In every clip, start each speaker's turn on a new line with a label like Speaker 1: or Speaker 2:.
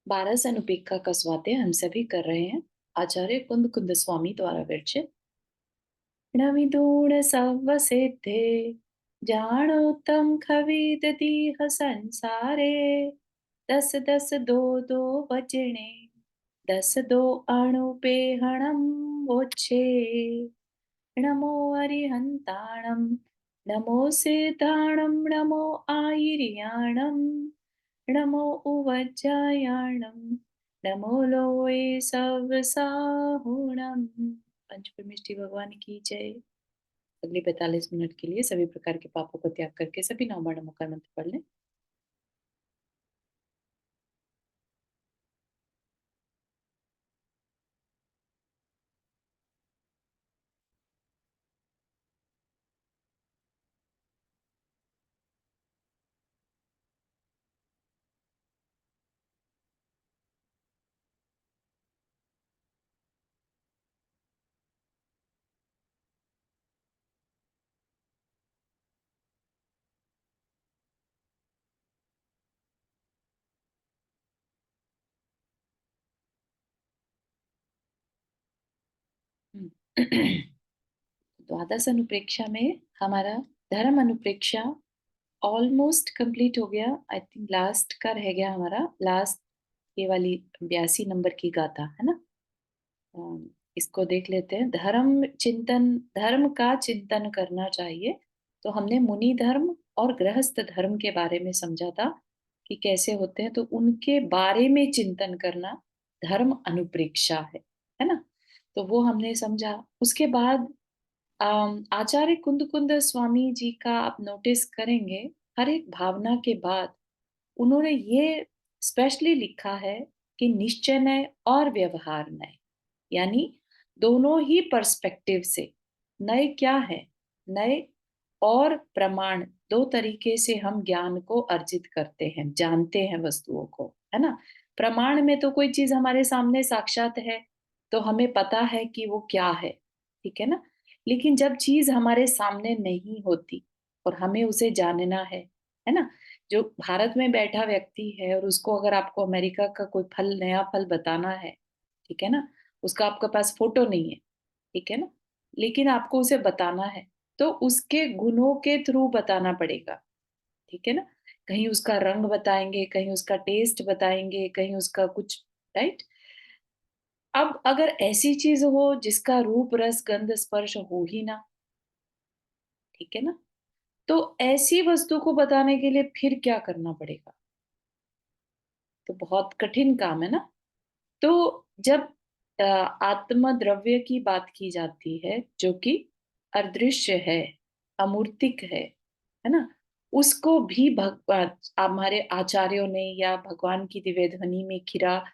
Speaker 1: 12 अनुपेक्षा का स्वाध्याय हम सभी कर रहे हैं। आचार्य कुंद कुंद स्वामी द्वारा विरचित। नविदूण सव्व सिद्धे जाणोत्तम खविद दीह संसारे। दस दस दो दो वजने दस दो अणुपेहणम वोच्छे। नमो अरिहंताणम नमो सिद्धाणम नमो आयर्याणम नमो उवज्जायाणम नमो लोए सवसाहुणम। पंच परमेष्ठी भगवान की जय। अगले 45 मिनट के लिए सभी प्रकार के पापों को त्याग करके सभी नौ बार नमो का मंत्र पढ़ लें। द्वादश अनुप्रेक्षा में हमारा धर्म अनुप्रेक्षा ऑलमोस्ट कंप्लीट हो गया। आई थिंक लास्ट का रह गया हमारा, लास्ट ये वाली 82 नंबर की गाथा है ना। इसको देख लेते हैं। धर्म का चिंतन करना चाहिए। तो हमने मुनि धर्म और गृहस्थ धर्म के बारे में समझा था कि कैसे होते हैं, तो उनके बारे में चिंतन करना धर्म अनुप्रेक्षा है ना। तो वो हमने समझा। उसके बाद आचार्य कुंद कुंद स्वामी जी का आप नोटिस करेंगे, हर एक भावना के बाद उन्होंने ये स्पेशली लिखा है कि निश्चय नय और व्यवहार नय, यानी दोनों ही पर्सपेक्टिव से। नय क्या है? नय और प्रमाण, दो तरीके से हम ज्ञान को अर्जित करते हैं, जानते हैं वस्तुओं को, है ना। प्रमाण में तो कोई चीज हमारे सामने साक्षात है तो हमें पता है कि वो क्या है, ठीक है ना। लेकिन जब चीज हमारे सामने नहीं होती और हमें उसे जानना है ना। जो भारत में बैठा व्यक्ति है और उसको अगर आपको अमेरिका का कोई फल, नया फल बताना है, ठीक है ना, उसका आपके पास फोटो नहीं है, ठीक है ना, लेकिन आपको उसे बताना है, तो उसके गुणों के थ्रू बताना पड़ेगा, ठीक है ना। कहीं उसका रंग बताएंगे, कहीं उसका टेस्ट बताएंगे, कहीं उसका कुछ, राइट। अब अगर ऐसी चीज हो जिसका रूप रस गंध स्पर्श हो ही ना, ठीक है ना, तो ऐसी वस्तु को बताने के लिए फिर क्या करना पड़ेगा? तो बहुत कठिन काम है ना। तो जब आत्म द्रव्य की बात की जाती है जो कि अदृश्य है, अमूर्तिक है ना, उसको भी भगवान, हमारे आचार्यों ने या भगवान की दिव्य ध्वनि में खिरा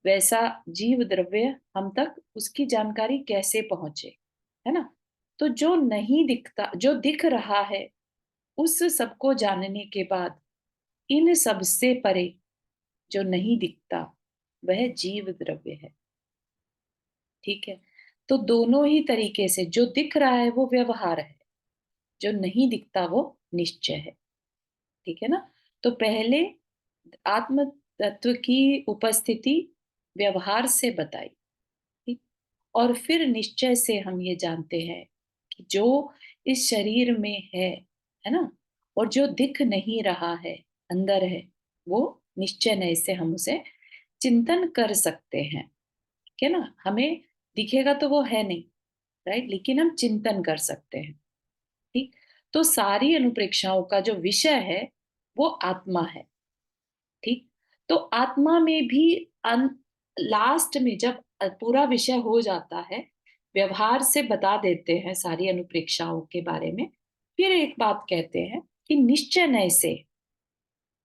Speaker 1: वैसा जीव द्रव्य हम तक उसकी जानकारी कैसे पहुंचे, है ना। तो जो नहीं दिखता, जो दिख रहा है, उस सबको जानने के बाद इन सब से परे जो नहीं दिखता वह जीव द्रव्य है, ठीक है। तो दोनों ही तरीके से जो दिख रहा है वो व्यवहार है, जो नहीं दिखता वो निश्चय है, ठीक है ना। तो पहले आत्म तत्व की उपस्थिति व्यवहार से बताई, ठीक। और फिर निश्चय से हम ये जानते हैं कि जो इस शरीर में है ना, और जो दिख नहीं रहा है, अंदर है, वो निश्चय नहीं से हम उसे चिंतन कर सकते हैं, ठीक है ना। हमें दिखेगा तो वो है नहीं, राइट, लेकिन हम चिंतन कर सकते हैं, ठीक। तो सारी अनुप्रेक्षाओं का जो विषय है वो आत्मा है, ठीक। तो आत्मा में भी लास्ट में जब पूरा विषय हो जाता है, व्यवहार से बता देते हैं सारी अनुप्रेक्षाओं के बारे में, फिर एक बात कहते हैं कि निश्चय नय से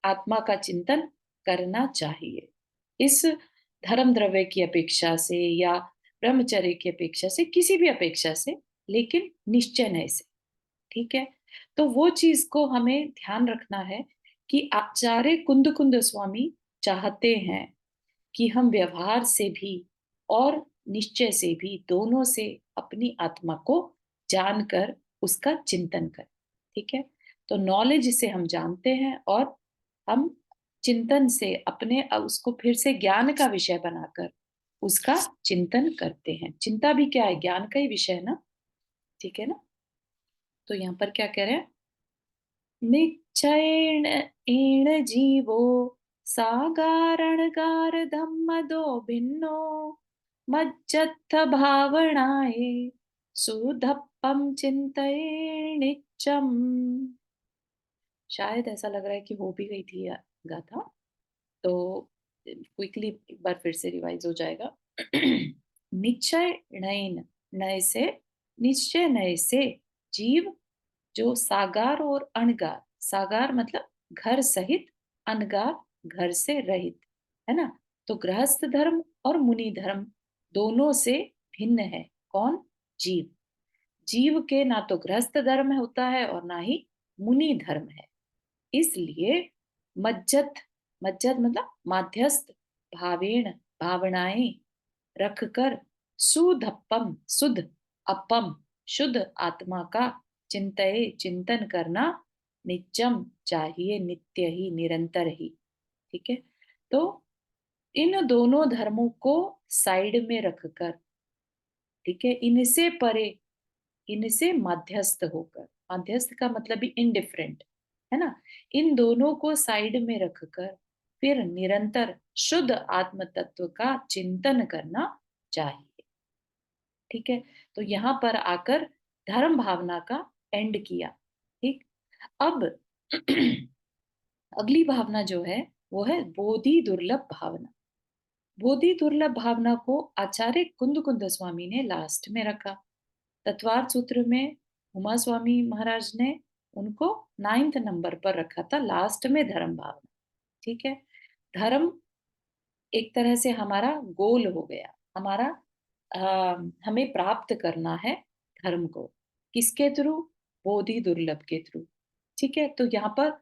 Speaker 1: आत्मा का चिंतन करना चाहिए। इस धर्म द्रव्य की अपेक्षा से या ब्रह्मचर्य की अपेक्षा से, किसी भी अपेक्षा से, लेकिन निश्चय नय से, ठीक है। तो वो चीज को हमें ध्यान रखना है कि आचार्य कुंद कुंद स्वामी चाहते हैं कि हम व्यवहार से भी और निश्चय से भी, दोनों से अपनी आत्मा को जानकर उसका चिंतन करें, ठीक है। तो नॉलेज से हम जानते हैं और हम चिंतन से अपने उसको फिर से ज्ञान का विषय बनाकर उसका चिंतन करते हैं। चिंता भी क्या है, ज्ञान का ही विषय है ना, ठीक है ना। तो यहाँ पर क्या कह रहे हैं, निश्चयेन एण जीवो सागारणगार धम्मदो भिन्नो मज्जत्थ भावनाए सुधप्पम चिंतये नित्यम। शायद ऐसा लग रहा है कि हो भी गई थी गाथा, तो क्विकली एक बार फिर से रिवाइज हो जाएगा। निश्चय नयन, नय से, निश्चय नय से जीव जो सागार और अणगार, सागार मतलब घर सहित, अनगार घर से रहित, है ना। तो गृहस्थ धर्म और मुनि धर्म दोनों से भिन्न है कौन, जीव। जीव के ना तो गृहस्थ धर्म होता है और ना ही मुनि धर्म है। इसलिए मज्जत, मज्जत मतलब माध्यस्थ, भावेण भावनाएं रखकर सुधप्पम शुद्ध, अपम शुद्ध आत्मा का चिंतये चिंतन करना नित्यम चाहिए, नित्य ही, निरंतर ही। ठीक है। तो इन दोनों धर्मों को साइड में रखकर, ठीक है, इनसे परे, इनसे मध्यस्थ होकर, मध्यस्थ का मतलब भी इनडिफरेंट, है ना। इन दोनों को साइड में रखकर फिर निरंतर शुद्ध आत्म तत्व का चिंतन करना चाहिए। ठीक है। तो यहाँ पर आकर धर्म भावना का एंड किया। ठीक। अब अगली भावना जो है वो है बोधि दुर्लभ भावना। बोधि दुर्लभ भावना को आचार्य कुंद कुंद स्वामी ने लास्ट में रखा। तत्वार्थ सूत्र में उमा स्वामी महाराज ने उनको 9th नंबर पर रखा था, लास्ट में धर्म भावना। ठीक है। धर्म एक तरह से हमारा गोल हो गया, हमारा हमें प्राप्त करना है धर्म को, किसके थ्रू, बोधि दुर्लभ के थ्रू। ठीक है। तो यहाँ पर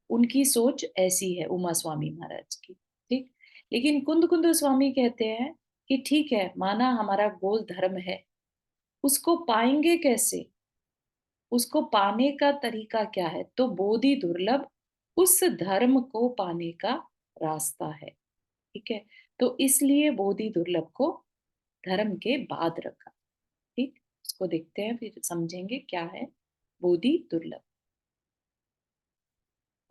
Speaker 1: उनकी सोच ऐसी है उमा स्वामी महाराज की। ठीक। लेकिन कुंद कुंद स्वामी कहते हैं कि ठीक है, माना हमारा गोल धर्म है, उसको पाएंगे कैसे, उसको पाने का तरीका क्या है, तो बोधि दुर्लभ उस धर्म को पाने का रास्ता है। ठीक है। तो इसलिए बोधि दुर्लभ को धर्म के बाद रखा। ठीक। इसको देखते हैं फिर समझेंगे क्या है बोधि दुर्लभ।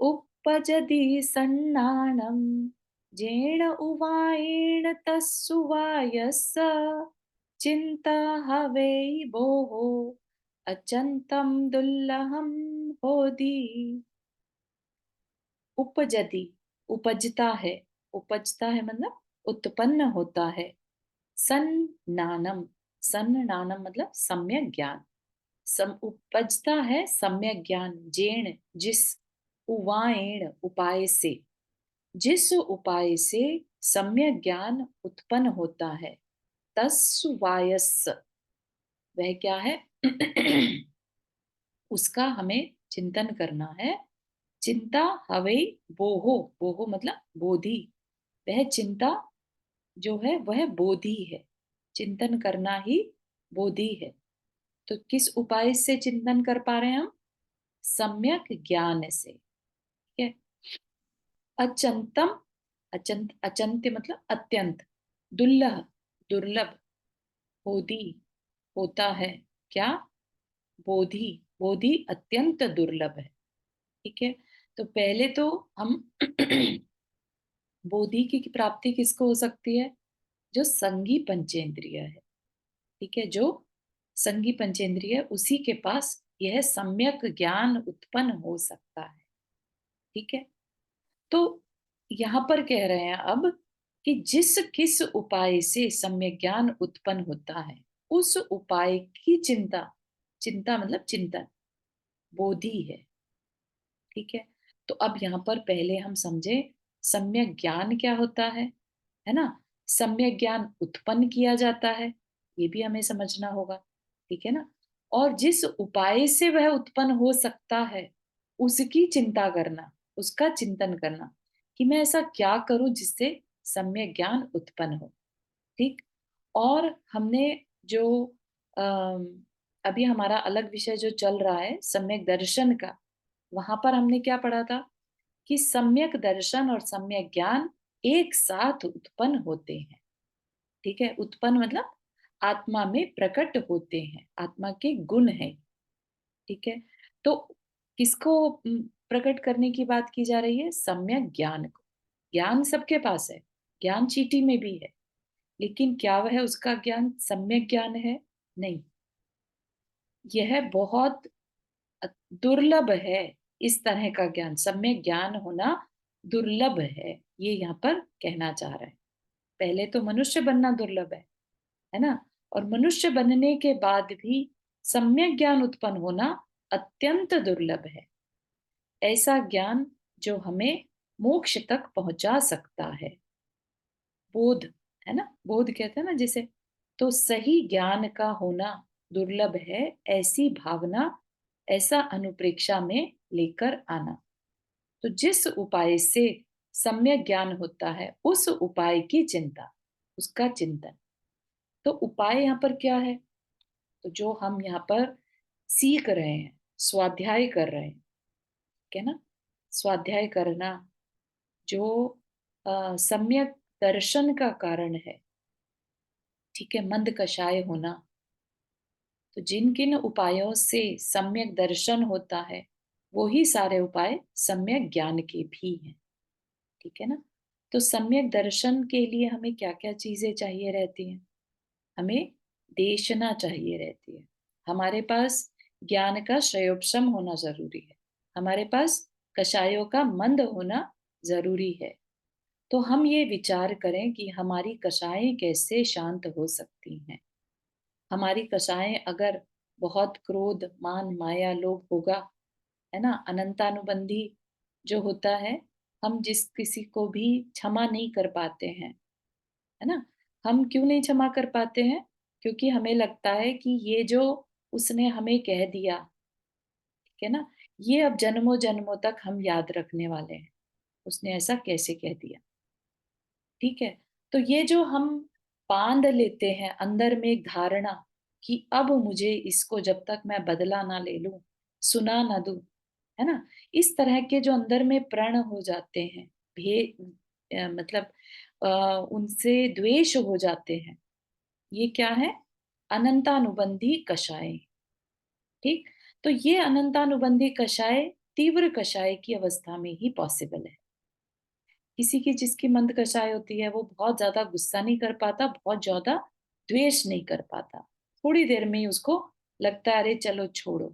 Speaker 1: उपजति सन्नाणं जेण उवायेण तस्सुवायस्स चिंता हवे भोः अचंतम दुल्लहम होदी। उपजति, उपजता है, उपजता है मतलब उत्पन्न होता है। सन्नानम, सन्नानम मतलब सम्यक ज्ञान, उपजता है सम्यक ज्ञान, जेण जिस, उवाएण उपाय से, जिस उपाय से सम्यक ज्ञान उत्पन्न होता है, तस्वायस वह क्या है, उसका हमें चिंतन करना है। चिंता हवै बोहो, बोहो मतलब बोधि, वह चिंता जो है वह बोधि है, चिंतन करना ही बोधि है। तो किस उपाय से चिंतन कर पा रहे हैं हम, सम्यक ज्ञान से। ठीक है। अचंतम, अचंत, अचंत्य मतलब अत्यंत, दुर्लभ, दुर्लभ, बोधि होता है क्या, बोधि, बोधि अत्यंत दुर्लभ है। ठीक है। तो पहले तो हम बोधि की प्राप्ति किसको हो सकती है, जो संगी पंचेंद्रिय है। ठीक है। जो संगी पंचेंद्रिय है उसी के पास यह सम्यक ज्ञान उत्पन्न हो सकता है। ठीक है। तो यहां पर कह रहे हैं अब कि जिस किस उपाय से सम्यक ज्ञान उत्पन्न होता है उस उपाय की चिंता, चिंता मतलब चिंतन, बोधि है। ठीक है। तो अब यहाँ पर पहले हम समझे सम्यक ज्ञान क्या होता है ना। सम्यक ज्ञान उत्पन्न किया जाता है, ये भी हमें समझना होगा। ठीक है ना। और जिस उपाय से वह उत्पन्न हो सकता है उसकी चिंता करना, उसका चिंतन करना कि मैं ऐसा क्या करूं जिससे सम्यक ज्ञान उत्पन्न हो। ठीक। और हमने जो अम, अभी हमारा अलग विषय जो चल रहा है सम्यक दर्शन का, वहां पर हमने क्या पढ़ा था कि सम्यक दर्शन और सम्यक ज्ञान एक साथ उत्पन्न होते हैं। ठीक है, उत्पन्न मतलब आत्मा में प्रकट होते हैं, आत्मा के गुण है। ठीक है, तो किसको प्रकट करने की बात की जा रही है? सम्यक ज्ञान को। ज्ञान सबके पास है, ज्ञान चीटी में भी है, लेकिन क्या वह उसका ज्ञान सम्यक ज्ञान है? नहीं, यह बहुत दुर्लभ है। इस तरह का ज्ञान, सम्यक ज्ञान होना दुर्लभ है, ये यहाँ पर कहना चाह रहे हैं। पहले तो मनुष्य बनना दुर्लभ है ना? और मनुष्य बनने के बाद भी सम्यक ज्ञान उत्पन्न होना अत्यंत दुर्लभ है। ऐसा ज्ञान जो हमें मोक्ष तक पहुंचा सकता है, बोध, है ना? बोध कहते हैं ना जिसे। तो सही ज्ञान का होना दुर्लभ है, ऐसी भावना, ऐसा अनुप्रेक्षा में लेकर आना। तो जिस उपाय से सम्यक ज्ञान होता है उस उपाय की चिंता, उसका चिंतन। तो उपाय यहाँ पर क्या है? तो जो हम यहाँ पर सीख रहे हैं, स्वाध्याय कर रहे हैं, ठीक है ना? स्वाध्याय करना जो सम्यक दर्शन का कारण है, ठीक है, मंद कषाय होना। तो जिन किन उपायों से सम्यक दर्शन होता है, वो ही सारे उपाय सम्यक ज्ञान के भी हैं। ठीक है ना? तो सम्यक दर्शन के लिए हमें क्या क्या चीजें चाहिए रहती हैं? हमें देशना चाहिए रहती है। हमारे पास ज्ञान का श्रेयोपशम होना जरूरी है। हमारे पास कषायों का मंद होना जरूरी है। तो हम ये विचार करें कि हमारी कषायें कैसे शांत हो सकती हैं। हमारी कषायें अगर बहुत क्रोध, मान, माया, लोभ होगा, है ना, अनंतानुबंधी जो होता है, हम जिस किसी को भी क्षमा नहीं कर पाते हैं, है ना? हम क्यों नहीं क्षमा कर पाते हैं? क्योंकि हमें लगता है कि ये जो उसने हमें कह दिया, ठीक है ना, ये अब जन्मों जन्मों तक हम याद रखने वाले हैं। उसने ऐसा कैसे कह दिया? ठीक है, तो ये जो हम बांध लेते हैं अंदर में एक धारणा कि अब मुझे इसको जब तक मैं बदला ना ले लूं, सुना ना दूं, है ना, इस तरह के जो अंदर में प्रण हो जाते हैं, मतलब उनसे द्वेष हो जाते हैं, ये क्या है? अनंतानुबंधी कषाय। ठीक, तो ये अनंतानुबंधी कषाय तीव्र कषाय की अवस्था में ही पॉसिबल है। किसी की जिसकी मंद कषाय होती है वो बहुत ज्यादा गुस्सा नहीं कर पाता, बहुत ज्यादा द्वेष नहीं कर पाता, थोड़ी देर में ही उसको लगता है अरे चलो छोड़ो,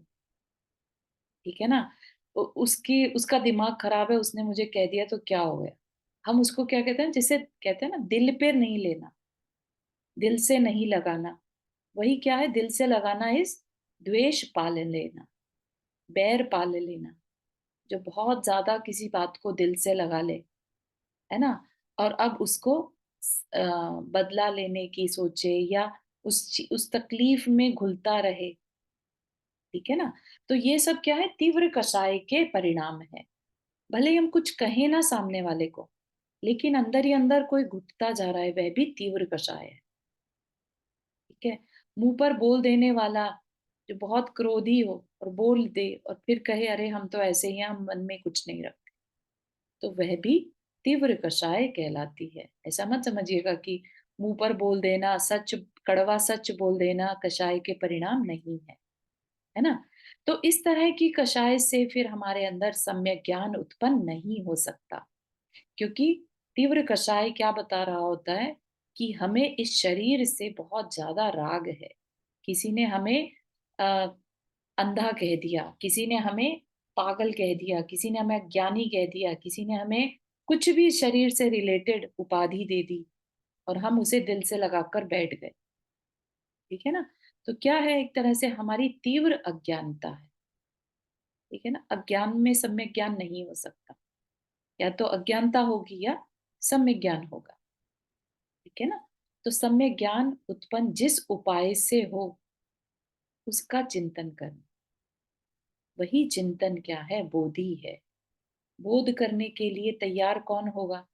Speaker 1: ठीक है ना। उसकी उसका दिमाग खराब है, उसने मुझे कह दिया तो क्या हो गया। हम उसको क्या कहते हैं, जिसे कहते हैं ना दिल पे नहीं लेना, दिल से नहीं लगाना। वही क्या है, दिल से लगाना इस द्वेष पाल लेना, बैर पाल लेना। जो बहुत ज्यादा किसी बात को दिल से लगा ले, है ना, और अब उसको बदला लेने की सोचे या उस तकलीफ में घुलता रहे, ठीक है ना। तो ये सब क्या है, तीव्र कषाय के परिणाम है। भले ही हम कुछ कहें ना सामने वाले को, लेकिन अंदर ही अंदर कोई घुटता जा रहा है, वह भी तीव्र कषाय है। ठीक है, मुंह पर बोल देने वाला जो बहुत क्रोधी हो और बोल दे और फिर कहे अरे हम तो ऐसे ही हैं, हम मन में कुछ नहीं रखते, तो वह भी तीव्र कषाय कहलाती है। ऐसा मत समझिएगा कि मुंह पर बोल देना, सच, कड़वा सच बोल देना कषाय के परिणाम नहीं है ना। तो इस तरह की कषाय से फिर हमारे अंदर सम्यक ज्ञान उत्पन्न नहीं हो सकता, क्योंकि तीव्र कषाय क्या बता रहा होता है कि हमें इस शरीर से बहुत ज्यादा राग है। किसी ने हमें अ, अंधा कह दिया, किसी ने हमें पागल कह दिया, किसी ने हमें ज्ञानी कह दिया, किसी ने हमें कुछ भी शरीर से रिलेटेड उपाधि दे दी और हम उसे दिल से लगाकर बैठ गए, ठीक है ना। तो क्या है, एक तरह से हमारी तीव्र अज्ञानता है, ठीक है ना। अज्ञान में सम्यक ज्ञान नहीं हो सकता, या तो अज्ञानता होगी या सम्यक ज्ञान होगा, ठीक है ना। तो सम्यक ज्ञान उत्पन्न जिस उपाय से हो उसका चिंतन करना, वही चिंतन क्या है, बोधि है। बोध करने के लिए तैयार कौन होगा?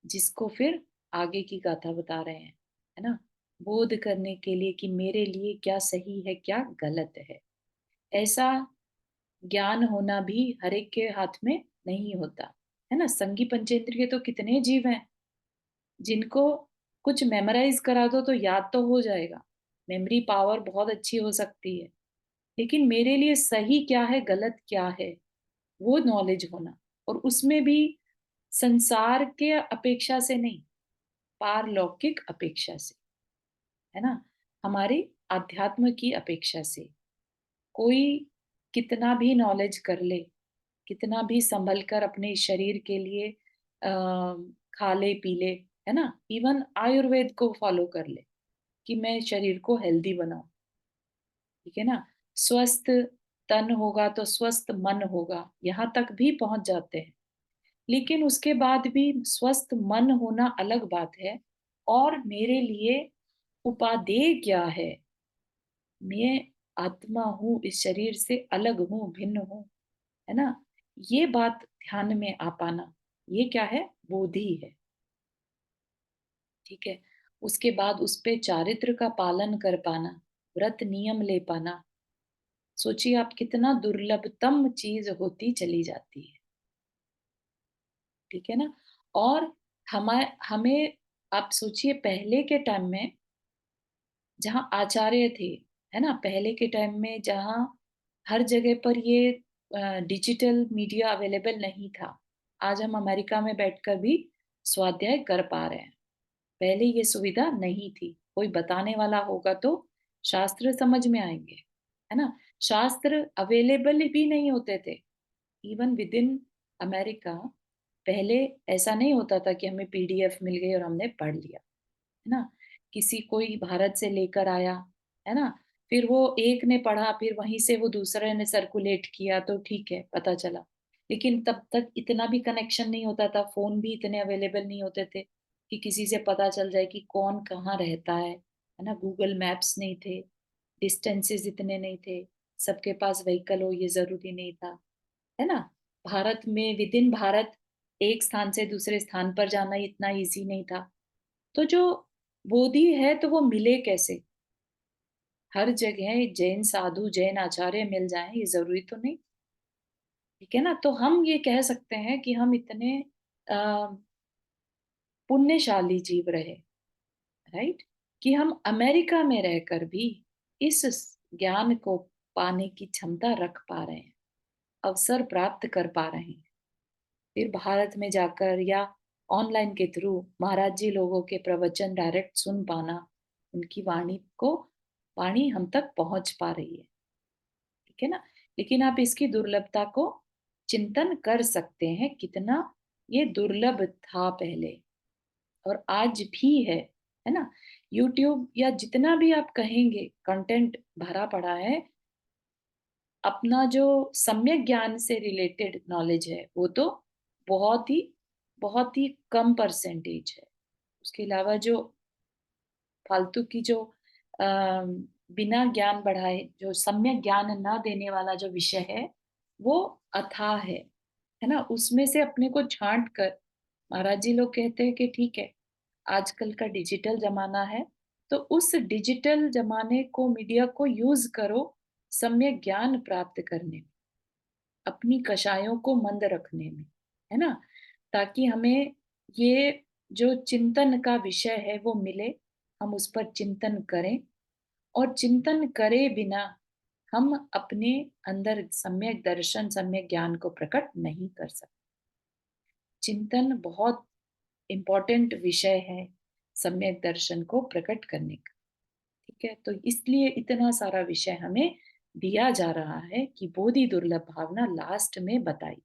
Speaker 1: जिसको फिर आगे की गाथा बता रहे हैं, है ना। बोध करने के लिए कि मेरे लिए क्या सही है क्या गलत है, ऐसा ज्ञान होना भी हर एक के हाथ में नहीं होता, है ना। संगी पंचेंद्रिय तो कितने जीव हैं जिनको कुछ मेमोराइज करा दो तो याद तो हो जाएगा, मेमोरी पावर बहुत अच्छी हो सकती है, लेकिन मेरे लिए सही क्या है गलत क्या है वो नॉलेज होना, और उसमें भी संसार के अपेक्षा से नहीं, पारलौकिक अपेक्षा से, है ना, हमारे अध्यात्म की अपेक्षा से। कोई कितना भी नॉलेज कर ले, कितना भी संभल कर अपने शरीर के लिए खा ले पी ले, है ना, इवन आयुर्वेद को फॉलो कर ले कि मैं शरीर को हेल्दी बनाऊं, ठीक है ना, स्वस्थ तन होगा तो स्वस्थ मन होगा, यहाँ तक भी पहुंच जाते हैं। लेकिन उसके बाद भी स्वस्थ मन होना अलग बात है, और मेरे लिए उपादेय क्या है, मैं आत्मा हूँ, इस शरीर से अलग हूँ, भिन्न हूँ, है ना, ये बात ध्यान में आ पाना, ये क्या है, बोधि है। ठीक है। उसके बाद उस पे चारित्र का पालन कर पाना, व्रत नियम ले पाना, सोचिए आप कितना दुर्लभतम चीज होती चली जाती है। ठीक है ना। और हमें हमें आप सोचिए पहले के टाइम में जहाँ आचार्य थे, है ना, पहले के टाइम में जहाँ हर जगह पर ये डिजिटल मीडिया अवेलेबल नहीं था, आज हम अमेरिका में बैठकर भी स्वाध्याय कर पा रहे हैं। पहले ये सुविधा नहीं थी, कोई बताने वाला होगा तो शास्त्र समझ में आएंगे, है ना। शास्त्र अवेलेबल भी नहीं होते थे इवन विद इन अमेरिका। पहले ऐसा नहीं होता था कि हमें पीडीएफ मिल गई और हमने पढ़ लिया, है ना। किसी कोई भारत से लेकर आया, है ना, फिर वो एक ने पढ़ा, फिर वहीं से वो दूसरे ने सर्कुलेट किया तो ठीक है पता चला। लेकिन तब तक इतना भी कनेक्शन नहीं होता था, फोन भी इतने अवेलेबल नहीं होते थे कि किसी से पता चल जाए कि कौन कहाँ रहता है ना। गूगल मैप्स नहीं थे, डिस्टेंसेस इतने नहीं थे, सबके पास व्हीकल हो ये जरूरी नहीं था, है ना। भारत में विद इन भारत एक स्थान से दूसरे स्थान पर जाना इतना इजी नहीं था। तो जो बोधि है तो वो मिले कैसे, हर जगह जैन साधु जैन आचार्य मिल जाएं ये जरूरी तो नहीं। ठीक है ना। तो हम ये कह सकते हैं कि हम इतने अ, पुण्यशाली जीव रहे, राइट, कि हम अमेरिका में रहकर भी इस ज्ञान को पाने की क्षमता रख पा रहे हैं, अवसर प्राप्त कर पा रहे हैं। फिर भारत में जाकर या ऑनलाइन के थ्रू महाराज जी लोगों के प्रवचन डायरेक्ट सुन पाना, उनकी वाणी हम तक पहुंच पा रही है। ठीक है ना। लेकिन आप इसकी दुर्लभता को चिंतन कर सकते हैं कितना ये दुर्लभ था पहले, और आज भी है ना। यूट्यूब या जितना भी आप कहेंगे कंटेंट भरा पड़ा है, अपना जो सम्यक ज्ञान से रिलेटेड नॉलेज है वो तो बहुत ही बहुत ही कम परसेंटेज है। उसके अलावा जो फालतू की जो बिना ज्ञान बढ़ाए जो सम्यक ज्ञान न देने वाला जो विषय है वो अथाह है ना। उसमें से अपने को छांट कर महाराज जी लोग कहते हैं कि ठीक है आजकल का डिजिटल जमाना है, तो उस डिजिटल जमाने को मीडिया को यूज करो सम्यक ज्ञान प्राप्त करने में, अपनी कषायों को मंद रखने में, है ना, ताकि हमें ये जो चिंतन का विषय है वो मिले, हम उस पर चिंतन करें, और चिंतन करे बिना हम अपने अंदर सम्यक दर्शन सम्यक ज्ञान को प्रकट नहीं कर सकते। चिंतन बहुत इम्पोर्टेंट विषय है सम्यक दर्शन को प्रकट करने का। ठीक है। तो इसलिए इतना सारा विषय हमें दिया जा रहा है कि बोधि दुर्लभ भावना लास्ट में बताई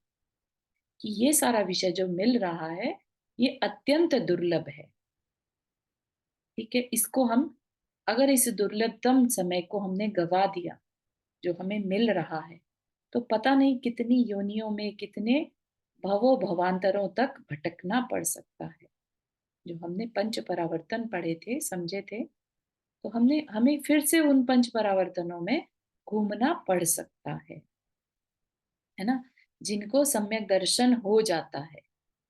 Speaker 1: कि ये सारा विषय जो मिल रहा है ये अत्यंत दुर्लभ है। ठीक है। इसको हम अगर इस दुर्लभतम समय को हमने गवा दिया जो हमें मिल रहा है, तो पता नहीं कितनी योनियों में कितने भवों भवांतरों तक भटकना पड़ सकता है। जो हमने पंच परावर्तन पढ़े थे समझे थे, तो हमने हमें फिर से उन पंच परावर्तनों में घूमना पड़ सकता है ना। जिनको सम्यक दर्शन हो जाता है,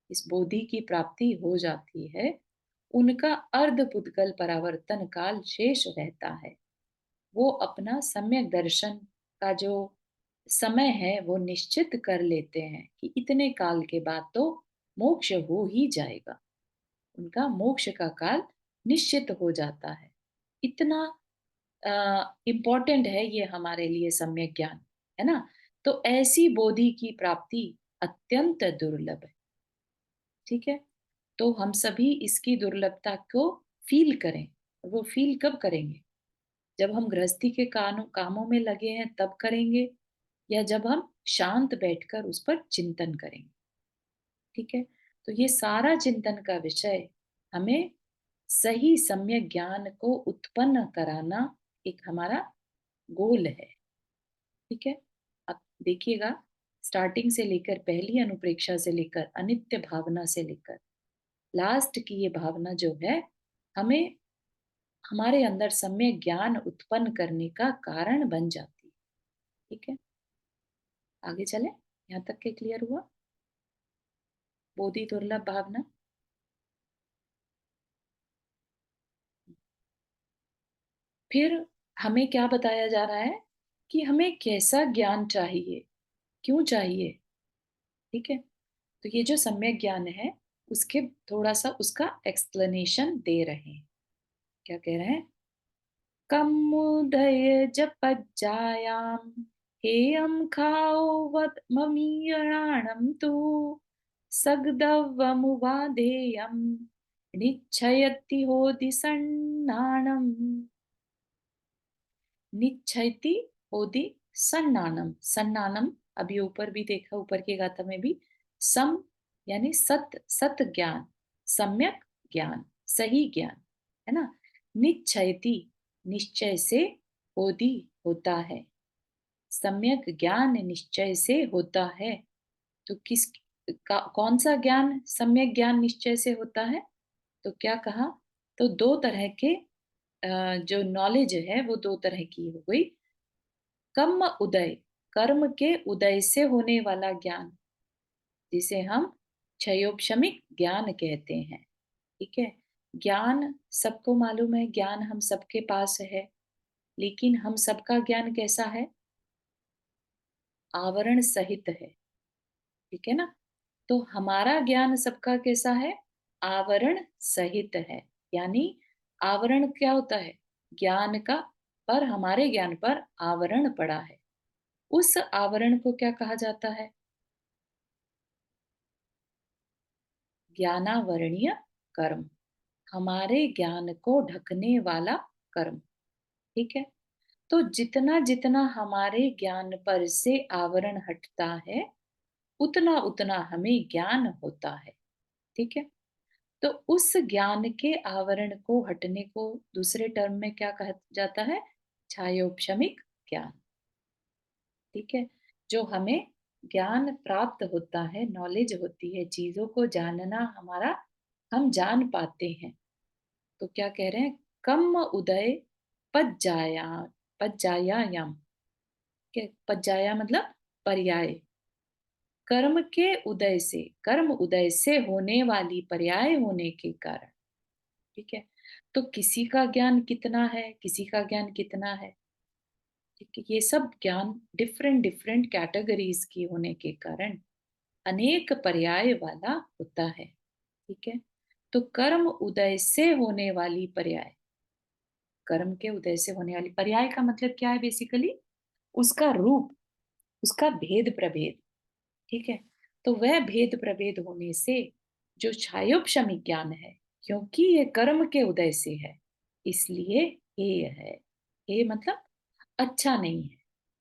Speaker 1: इस बोधि की प्राप्ति हो जाती है, उनका अर्ध पुद्गल परावर्तन काल शेष रहता है। वो अपना सम्यक दर्शन का जो समय है वो निश्चित कर लेते हैं कि इतने काल के बाद तो मोक्ष हो ही जाएगा। उनका मोक्ष का काल निश्चित हो जाता है। इतना इम्पोर्टेंट है ये हमारे लिए सम्यक ज्ञान, है ना? तो ऐसी बोधि की प्राप्ति अत्यंत दुर्लभ है। ठीक है? तो हम सभी इसकी दुर्लभता को फील करें। वो फील कब करेंगे? जब हम गृहस्थी के कामों में लगे हैं तब करेंगे, या जब हम शांत बैठकर उस पर चिंतन करेंगे। ठीक है? तो ये सारा चिंतन का विषय हमें सही सम्यक ज्ञान को उत्पन्न कराना एक हमारा गोल है। ठीक है? अब देखिएगा, स्टार्टिंग से लेकर पहली अनुप्रेक्षा से लेकर अनित्य भावना से लेकर लास्ट की ये भावना जो है, हमें हमारे अंदर सम्यक ज्ञान उत्पन्न करने का कारण बन जाती है। ठीक है? आगे चले, यहाँ तक के क्लियर हुआ? बोधि दुर्लभ भावना। फिर हमें क्या बताया जा रहा है कि हमें कैसा ज्ञान चाहिए, क्यों चाहिए। ठीक है? तो ये जो सम्यक ज्ञान है, उसके थोड़ा सा उसका एक्सप्लेनेशन दे रहे हैं। क्या कह रहे हैं? कमुदय जपज्जायाम हेयं खाओ वद ममीयणाणं तु सगदव्वमुवाधेयं निच्छयति होदि सन्नाणम्। निच्छयति होदि सन्नानम। सन्नानम अभी ऊपर भी देखा, ऊपर की गाथा में भी सम यानी सत, सत ज्ञान, सम्यक ज्ञान, सही ज्ञान, है ना? निच्छयति निश्चय से, होदि होता है। सम्यक ज्ञान निश्चय से होता है। तो कौन सा ज्ञान सम्यक ज्ञान निश्चय से होता है? तो क्या कहा? तो दो तरह के जो नॉलेज है वो दो तरह की हो गई। कर्म उदय, कर्म के उदय से होने वाला ज्ञान, जिसे हम क्षयोपशमिक ज्ञान कहते हैं। ठीक है? ज्ञान सबको मालूम है, ज्ञान हम सबके पास है, लेकिन हम सबका ज्ञान कैसा है? आवरण सहित है। ठीक है ना? तो हमारा ज्ञान सबका कैसा है? आवरण सहित है। यानी आवरण क्या होता है? ज्ञान का, पर हमारे ज्ञान पर आवरण पड़ा है। उस आवरण को क्या कहा जाता है? ज्ञानावरणीय कर्म। हमारे ज्ञान को ढकने वाला कर्म। ठीक है? तो जितना जितना हमारे ज्ञान पर से आवरण हटता है, उतना उतना हमें ज्ञान होता है। ठीक है? तो उस ज्ञान के आवरण को हटने को दूसरे टर्म में क्या कहा जाता है? छायोपशमिक ज्ञान। ठीक है? जो हमें ज्ञान प्राप्त होता है, नॉलेज होती है, चीजों को जानना हमारा, हम जान पाते हैं। तो क्या कह रहे हैं? कम उदय पज्जाया, पज्जायाम। के पज्जाया मतलब पर्याय। कर्म के उदय से, कर्म उदय से होने वाली पर्याय होने के कारण। ठीक है? तो किसी का ज्ञान कितना है, किसी का ज्ञान कितना है। ठीक है? ये सब ज्ञान डिफरेंट डिफरेंट कैटेगरीज की होने के कारण अनेक पर्याय वाला होता है। ठीक है? तो कर्म उदय से होने वाली पर्याय, कर्म के उदय से होने वाली पर्याय का मतलब क्या है? बेसिकली उसका रूप, उसका भेद प्रभेद। ठीक है? तो वह भेद प्रभेद होने से जो छायोपशमी ज्ञान है, क्योंकि ये कर्म के उदय से है, इसलिए हेय है। हेय मतलब अच्छा नहीं है,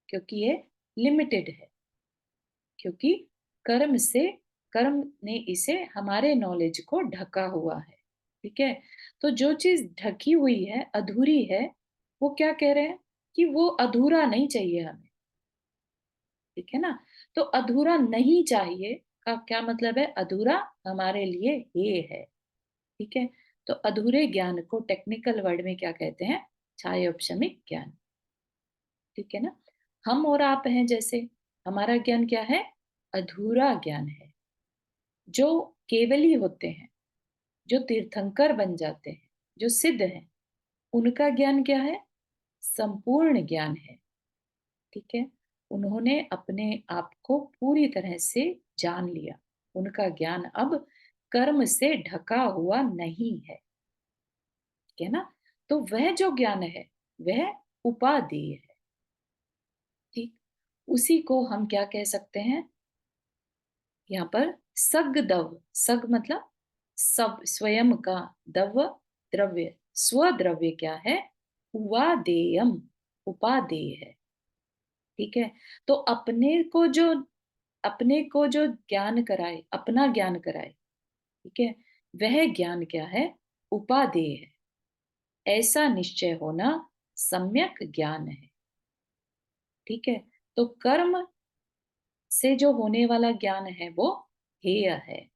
Speaker 1: क्योंकि ये लिमिटेड है। क्योंकि कर्म से, कर्म ने इसे हमारे नॉलेज को ढका हुआ है। ठीक है? तो जो चीज ढकी हुई है, अधूरी है, वो क्या कह रहे हैं? कि वो अधूरा नहीं चाहिए हमें। ठीक है ना? तो अधूरा नहीं चाहिए का क्या मतलब है? अधूरा हमारे लिए ये है। ठीक है? तो अधूरे ज्ञान को टेक्निकल वर्ड में क्या कहते हैं? छायोपशमिक ज्ञान। ठीक है ना? हम और आप हैं जैसे, हमारा ज्ञान क्या है? अधूरा ज्ञान है। जो केवली होते हैं, जो तीर्थंकर बन जाते हैं, जो सिद्ध हैं, उनका ज्ञान क्या है? संपूर्ण ज्ञान है। ठीक है? उन्होंने अपने आप को पूरी तरह से जान लिया। उनका ज्ञान अब कर्म से ढका हुआ नहीं है, ठीक है ना। तो वह जो ज्ञान है वह उपादेय है, ठीक। उसी को हम क्या कह सकते हैं यहाँ पर, सग दव। सग मतलब सब, स्वयं का, दव द्रव्य, स्वद्रव्य क्या है, उवादेयम, उपादेय है, ठीक है। तो अपने को जो ज्ञान कराए, अपना ज्ञान कराए, ठीक है, वह ज्ञान क्या है, उपादेय है। ऐसा निश्चय होना सम्यक ज्ञान है, ठीक है। तो कर्म से जो होने वाला ज्ञान है वो हेय है,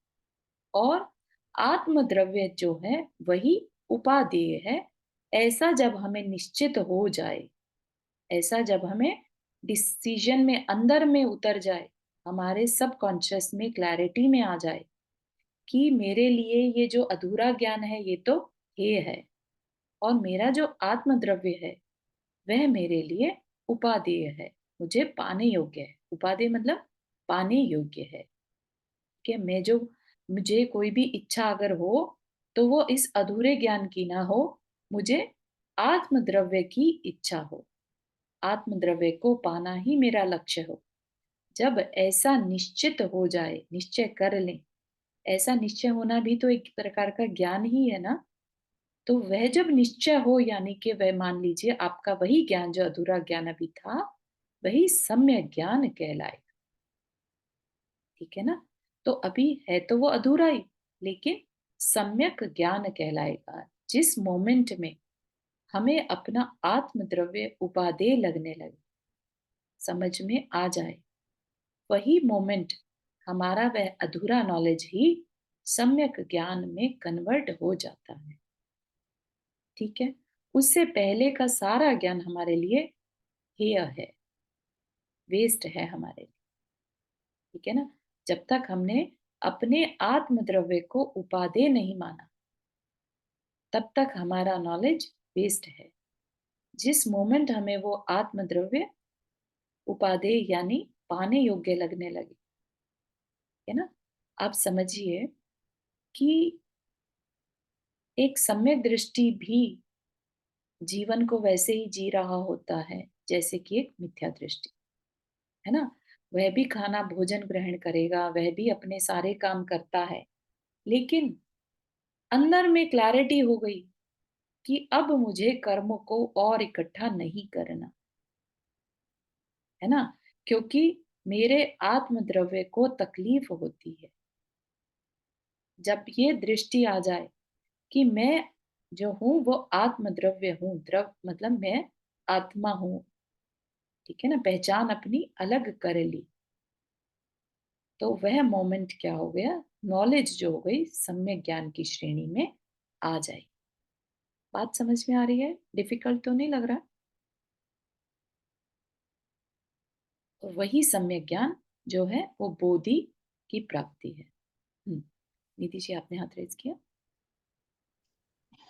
Speaker 1: और आत्मद्रव्य जो है वही उपादेय है। ऐसा जब हमें निश्चित हो जाए, ऐसा जब हमें डिसीजन में, अंदर में उतर जाए, हमारे सब कॉन्शियस में क्लैरिटी में आ जाए कि मेरे लिए ये जो अधूरा ज्ञान है ये तो हेय है, और मेरा जो आत्मद्रव्य है वह मेरे लिए उपादेय है, मुझे पाने योग्य है। उपादेय मतलब पाने योग्य है, कि मैं जो, मुझे कोई भी इच्छा अगर हो तो वो इस अधूरे ज्ञान की ना हो, मुझे आत्मद्रव्य की इच्छा हो, आत्मद्रव्य को पाना ही मेरा लक्ष्य हो। जब ऐसा निश्चित हो जाए, निश्चय कर लें, ऐसा निश्चय होना भी तो एक प्रकार का ज्ञान ही है ना। तो वह जब निश्चय हो, यानी कि वह, मान लीजिए आपका वही ज्ञान जो अधूरा ज्ञान अभी था, वही सम्यक ज्ञान कहलाए, ठीक है ना। तो अभी है तो वो अधूरा ही, लेकिन सम्यक ज्ञान कहलाएगा जिस मोमेंट में हमें अपना आत्मद्रव्य उपादेय लगने लगे, समझ में आ जाए, वही मोमेंट हमारा वह अधूरा नॉलेज ही सम्यक ज्ञान में कन्वर्ट हो जाता है, ठीक है। उससे पहले का सारा ज्ञान हमारे लिए हेय है, वेस्ट है हमारे लिए, ठीक है ना। जब तक हमने अपने आत्मद्रव्य को उपादेय नहीं माना, तब तक हमारा नॉलेज वेस्ट है। जिस मोमेंट हमें वो आत्मद्रव्य उपादेय यानी पाने योग्य लगने लगे, है ना, आप समझिए कि एक सम्यक दृष्टि भी जीवन को वैसे ही जी रहा होता है जैसे कि एक मिथ्या दृष्टि, है ना। वह भी खाना भोजन ग्रहण करेगा, वह भी अपने सारे काम करता है, लेकिन अंदर में क्लैरिटी हो गई कि अब मुझे कर्मों को और इकट्ठा नहीं करना, है ना, क्योंकि मेरे आत्मद्रव्य को तकलीफ होती है। जब ये दृष्टि आ जाए कि मैं जो हूं वो आत्मद्रव्य हूं, द्रव मतलब मैं आत्मा हूं, ठीक है ना, पहचान अपनी अलग कर ली, तो वह मोमेंट क्या हो गया, नॉलेज जो हो गई सम्यक ज्ञान की श्रेणी में आ जाए। बात समझ में आ रही है? डिफिकल्ट तो नहीं लग रहा? तो वही सम्यक ज्ञान जो है वो बोधि की प्राप्ति है। नीति जी आपने हाथ रेज किया।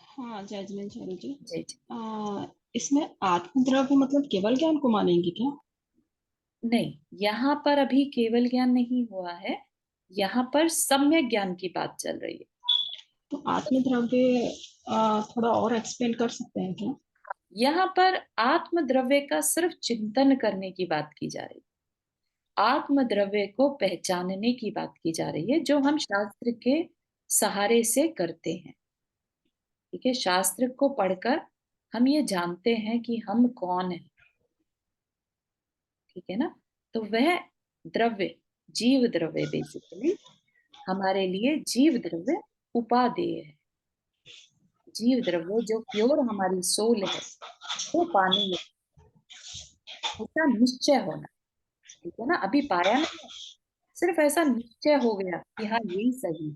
Speaker 2: हाँ जजमेंट चारू जी।
Speaker 1: जय जी।
Speaker 2: इसमें आत्मद्रव्य मतलब केवल ज्ञान को मानेंगे क्या?
Speaker 1: नहीं, यहाँ पर अभी केवल ज्ञान नहीं हुआ है, यहाँ पर सम्यक ज्ञान की बात चल रही है।
Speaker 2: तो आत्मद्रव्य थोड़ा और एक्सप्लेन कर सकते हैं क्या?
Speaker 1: यहाँ पर आत्मद्रव्य का सिर्फ चिंतन करने की बात की जा रही है, आत्मद्रव्य को पहचानने की बात की जा रही है, जो हम शास्त्र के सहारे से करते हैं, ठीक है। शास्त्र को पढ़कर हम ये जानते हैं कि हम कौन है, ठीक है ना। तो वह द्रव्य, जीव द्रव्य, बेसिकली हमारे लिए जीव द्रव्य उपादेय है। जीव द्रव्य जो प्योर हमारी सोल है वो पाने योग्य, ऐसा निश्चय होना, ठीक है ना। अभी पाया नहीं है, सिर्फ ऐसा निश्चय हो गया कि हाँ यही सही है।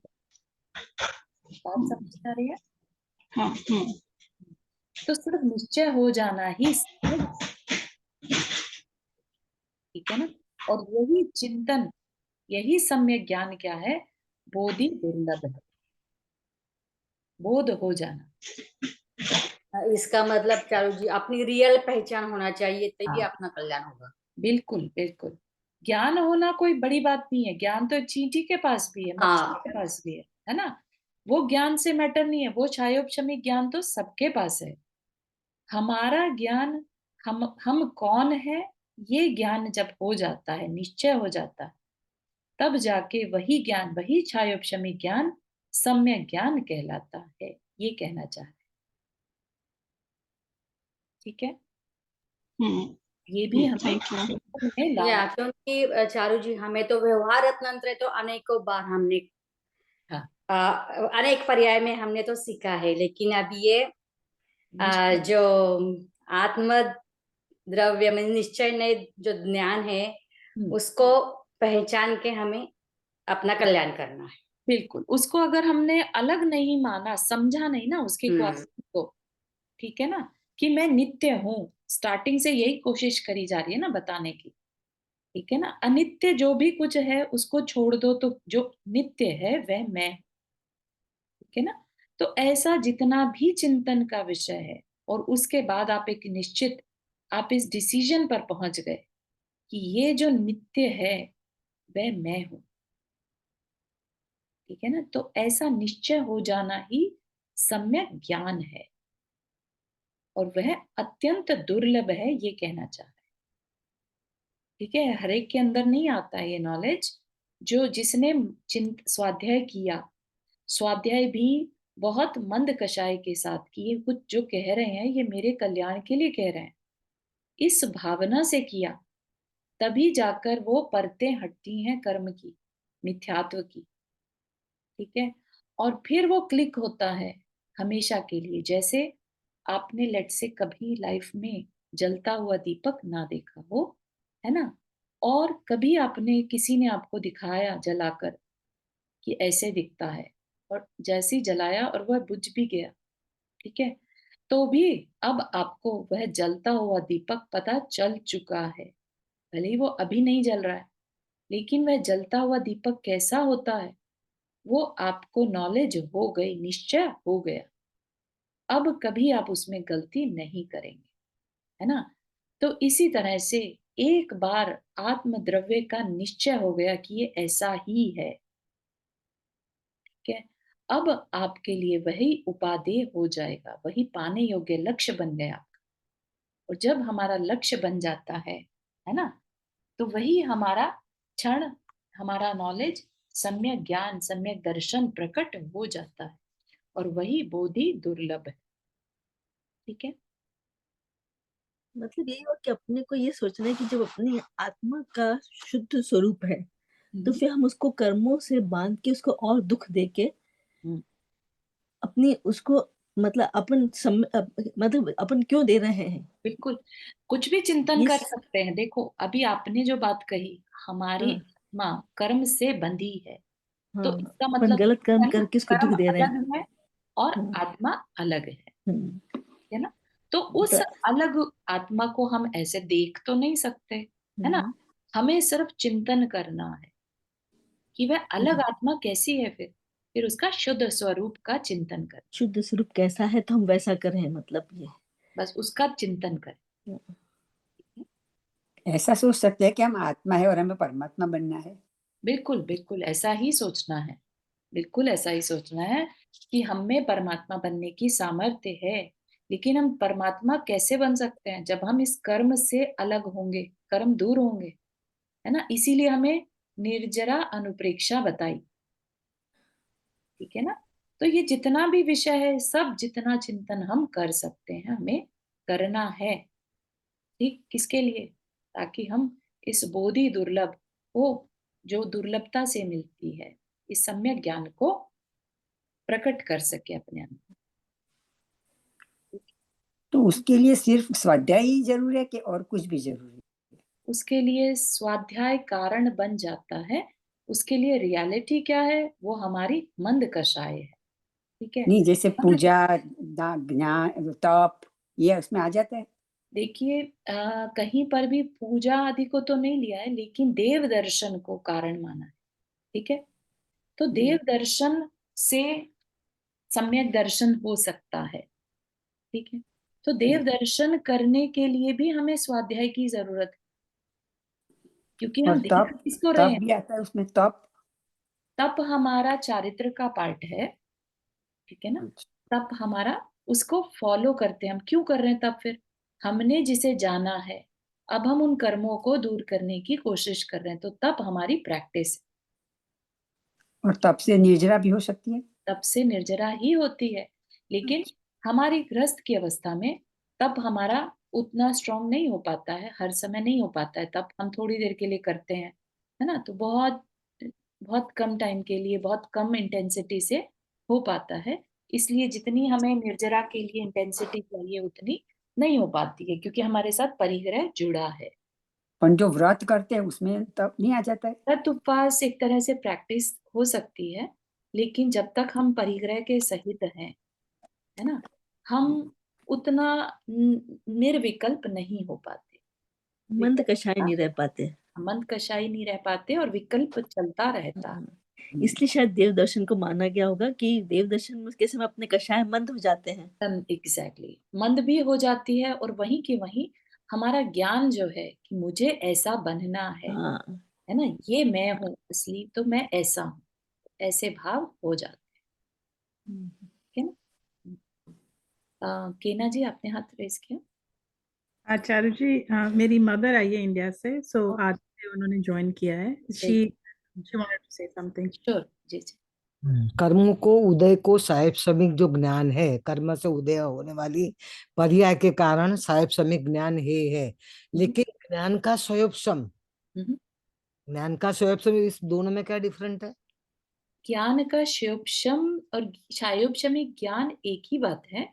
Speaker 1: बात
Speaker 2: हम्म,
Speaker 1: समझ में आ रही है?
Speaker 2: हाँ।
Speaker 1: तो सिर्फ निश्चय हो जाना ही सम्यक, ठीक है ना। और यही चिंतन, यही सम्यक ज्ञान क्या है, बोधि दुर्लभ है, बोध हो जाना।
Speaker 3: इसका मतलब चारू जी अपनी रियल पहचान होना चाहिए, तभी
Speaker 1: हाँ,
Speaker 3: अपना कल्याण होगा।
Speaker 1: बिल्कुल बिल्कुल। ज्ञान होना कोई बड़ी बात नहीं है, ज्ञान तो एक चींटी के पास भी है, मच्छर
Speaker 3: हाँ
Speaker 1: के पास भी है ना। वो ज्ञान से मैटर नहीं है, वो क्षायोपशमी ज्ञान तो सबके पास है। हमारा ज्ञान, हम कौन है, ये ज्ञान जब हो जाता है, निश्चय हो जाता है, तब जाके वही ज्ञान, वही क्षायोपशमी ज्ञान सम्यक ज्ञान कहलाता है, ये कहना चाहते हैं। ठीक है, ये भी हमें
Speaker 2: थैंक यू।
Speaker 1: में
Speaker 3: या
Speaker 1: लाना।
Speaker 3: क्योंकि चारू जी, हमें तो व्यवहार रत्नंत्र तो अनेकों बार हमने
Speaker 1: हाँ,
Speaker 3: अनेक पर्याय में हमने तो सीखा है, लेकिन अब ये
Speaker 1: निश्चय।
Speaker 3: जो आत्म द्रव्य में निश्चय ने जो ज्ञान है,
Speaker 1: हम्म,
Speaker 3: उसको पहचान के हमें अपना कल्याण करना है।
Speaker 1: बिल्कुल, उसको अगर हमने अलग नहीं माना, समझा नहीं ना उसकी
Speaker 3: हम्म।
Speaker 1: क्वालिटी को, ठीक है ना, कि मैं नित्य हूं, स्टार्टिंग से यही कोशिश करी जा रही है ना बताने की। ठीक है ना, अनित्य जो भी कुछ है उसको छोड़ दो, तो जो नित्य है वह मैं हूं। ठीक है ना। तो ऐसा जितना भी चिंतन का विषय है, और उसके बाद आप एक निश्चित, आप इस डिसीजन पर पहुंच गए कि ये जो नित्य है वह मैं हूं। ठीक है ना, तो ऐसा निश्चय हो जाना ही सम्यक ज्ञान है, और वह अत्यंत दुर्लभ है, ये कहना चाहते हैं। ठीक है, हर एक के अंदर नहीं आता है ये नॉलेज। जो जिसने चिंत स्वाध्याय किया, स्वाध्याय भी बहुत मंद कषाय के साथ कि ये कुछ जो कह रहे हैं ये मेरे कल्याण के लिए कह रहे हैं, इस भावना से किया, तभी जाकर वो परतें हटती हैं कर्म की, मिथ्यात्व की। ठीक है, और फिर वो क्लिक होता है हमेशा के लिए। जैसे आपने लेट से कभी लाइफ में जलता हुआ दीपक ना देखा हो, है ना, और कभी आपने, किसी ने आपको दिखाया जलाकर कि ऐसे दिखता है, और जैसे ही जलाया और वह बुझ भी गया, ठीक है, तो भी अब आपको वह जलता हुआ दीपक पता चल चुका है। भले ही वो अभी नहीं जल रहा है, लेकिन वह जलता हुआ दीपक कैसा होता है, वो आपको नॉलेज हो गई, निश्चय हो गया। अब कभी आप उसमें गलती नहीं करेंगे, है ना। तो इसी तरह से एक बार आत्म द्रव्य का निश्चय हो गया कि ये ऐसा ही है, ठीक है, अब आपके लिए वही उपादेय हो जाएगा, वही पाने योग्य लक्ष्य बन गया। और जब हमारा लक्ष्य बन जाता है ना, तो वही हमारा क्षण, हमारा नॉलेज, सम्यक ज्ञान, सम्यक दर्शन प्रकट हो जाता है, और वही बोधि दुर्लभ है। ठीक है।
Speaker 4: मतलब यही हुआ कि अपने को ये सोचना है कि जब अपनी आत्मा का शुद्ध स्वरूप है, तो
Speaker 1: हम्म,
Speaker 4: फिर हम उसको कर्मों से बांध के उसको और दुख दे के
Speaker 1: हम्म,
Speaker 4: अपनी उसको मतलब मतलब अपन क्यों दे रहे हैं
Speaker 1: बिल्कुल, कुछ भी चिंतन
Speaker 4: ये
Speaker 1: कर सकते हैं। देखो अभी आपने जो बात कही, हमारी
Speaker 4: हाँ
Speaker 1: आत्मा कर्म से बंधी है,
Speaker 4: हाँ
Speaker 1: तो इसका
Speaker 4: अपन
Speaker 1: मतलब
Speaker 4: गलत कर्म
Speaker 1: है ना,
Speaker 4: करके उसको दुख
Speaker 1: कर्म
Speaker 4: दे रहे हैं।
Speaker 1: अलग है और
Speaker 4: हाँ,
Speaker 1: आत्मा अलग
Speaker 4: हम्म,
Speaker 1: है ना। तो उस
Speaker 4: तो
Speaker 1: अलग आत्मा को हम ऐसे देख तो नहीं सकते, है ना।
Speaker 4: हम्म,
Speaker 1: हमें सिर्फ चिंतन करना है कि वह अलग
Speaker 4: हम्म,
Speaker 1: आत्मा कैसी है, फिर उसका शुद्ध स्वरूप का चिंतन करें।
Speaker 4: शुद्ध स्वरूप कैसा है तो हम वैसा करें, मतलब ये
Speaker 1: बस उसका चिंतन करें।
Speaker 5: ऐसा सोच सकते हैं कि हम आत्मा है और हमें परमात्मा बनना है।
Speaker 1: बिल्कुल बिल्कुल ऐसा ही सोचना है, बिल्कुल ऐसा ही सोचना है कि हम में परमात्मा बनने की सामर्थ्य है। लेकिन हम परमात्मा कैसे बन सकते हैं, जब हम इस कर्म से अलग होंगे, कर्म दूर होंगे, है ना। इसीलिए हमें निर्जरा अनुप्रेक्षा बताई। ठीक है ना। तो ये जितना भी विषय है, सब जितना चिंतन हम कर सकते हैं, हमें करना है। ठीक, किसके लिए, ताकि हम इस बोधि दुर्लभ को, जो दुर्लभता से मिलती है, इस सम्यक ज्ञान को प्रकट कर सके अपने अंदर।
Speaker 5: तो उसके लिए सिर्फ स्वाध्याय ही जरूरी है कि और कुछ भी जरूरी है?
Speaker 1: उसके लिए स्वाध्याय कारण बन जाता है। उसके लिए रियलिटी क्या है, वो हमारी मंद कषाय है। ठीक है।
Speaker 5: नहीं, जैसे
Speaker 1: मंद,
Speaker 5: पूजा, ज्ञान, तप, ये उसमें आ जाता है।
Speaker 1: देखिए कहीं पर भी पूजा आदि को तो नहीं लिया है, लेकिन देव दर्शन को कारण माना है। ठीक है। तो देव दर्शन से सम्यक दर्शन हो सकता है। ठीक है। तो देव दर्शन करने के लिए भी हमें स्वाध्याय की जरूरत है। क्योंकि
Speaker 5: और
Speaker 1: हम देख
Speaker 5: तप
Speaker 1: किसको रहे
Speaker 5: तप
Speaker 1: हैं।
Speaker 5: भी आता है उसमें, तप।
Speaker 1: तप हमारा चारित्र का पार्ट है, ठीक है ना।
Speaker 5: अच्छा।
Speaker 1: तप हमारा, उसको फॉलो करते हैं हम। क्यों कर रहे हैं तप? फिर हमने जिसे जाना है, अब हम उन कर्मों को दूर करने की कोशिश कर रहे हैं, तो तप हमारी प्रैक्टिस है।
Speaker 5: और तप से निर्जरा भी हो सकती है।
Speaker 1: तप से निर्जरा ही होती है, लेकिन हमारी गृहस्थ की अवस्था में तप हमारा उतना स्ट्रांग नहीं हो पाता है, हर समय नहीं हो पाता है। तप हम थोड़ी देर के लिए करते हैं, है ना, तो बहुत बहुत कम टाइम के लिए, बहुत कम इंटेंसिटी से हो पाता है। इसलिए जितनी हमें निर्जरा के लिए इंटेंसिटी चाहिए उतनी नहीं हो पाती है, क्योंकि हमारे साथ परिग्रह जुड़ा है।
Speaker 5: पर जो व्रत करते हैं उसमें तप नहीं आ जाता है।
Speaker 1: व्रत उपवास एक तरह से प्रैक्टिस हो सकती है, लेकिन जब तक हम परिग्रह के सहित हैं, है ना, हम उतना निर्विकल्प नहीं हो पाते।
Speaker 4: मंद
Speaker 1: विकल्प
Speaker 4: कषाय नहीं रह पाते।
Speaker 1: मंद कषाय नहीं रह पाते, और विकल्प चलता रहता।
Speaker 4: हाँ, इसलिए शायद देव दर्शन को माना गया होगा कि देव दर्शन में के समय अपने कषाय मंद हो जाते हैं।
Speaker 1: एग्जैक्टली, मंद भी हो जाती है, और वहीं के वहीं हमारा ज्ञान जो है कि मुझे ऐसा बनना
Speaker 4: हाँ,
Speaker 1: है ना, ये मैं हूँ असली, तो मैं ऐसा हूँ, ऐसे भाव हो जाते हैं, ठीक है ना। केना जी, आपने हाथ रेस किया।
Speaker 6: आचार्य जी, मेरी मदर आई है इंडिया से, सो आज से उन्होंने ज्वाइन किया है। She wanted to say something.
Speaker 1: Sure जी जी।
Speaker 7: कर्मों को उदय को साहेब समिक जो ज्ञान है, कर्म से उदय होने वाली पर्याय के कारण साहेब समिक ज्ञान है। लेकिन ज्ञान का स्वयं,
Speaker 1: हम्म।
Speaker 7: ज्ञान का स्वयं, इस दोनों में क्या डिफरेंट है?
Speaker 1: ज्ञान का क्षयोपशम और क्षयोपशमी ज्ञान एक ही बात है।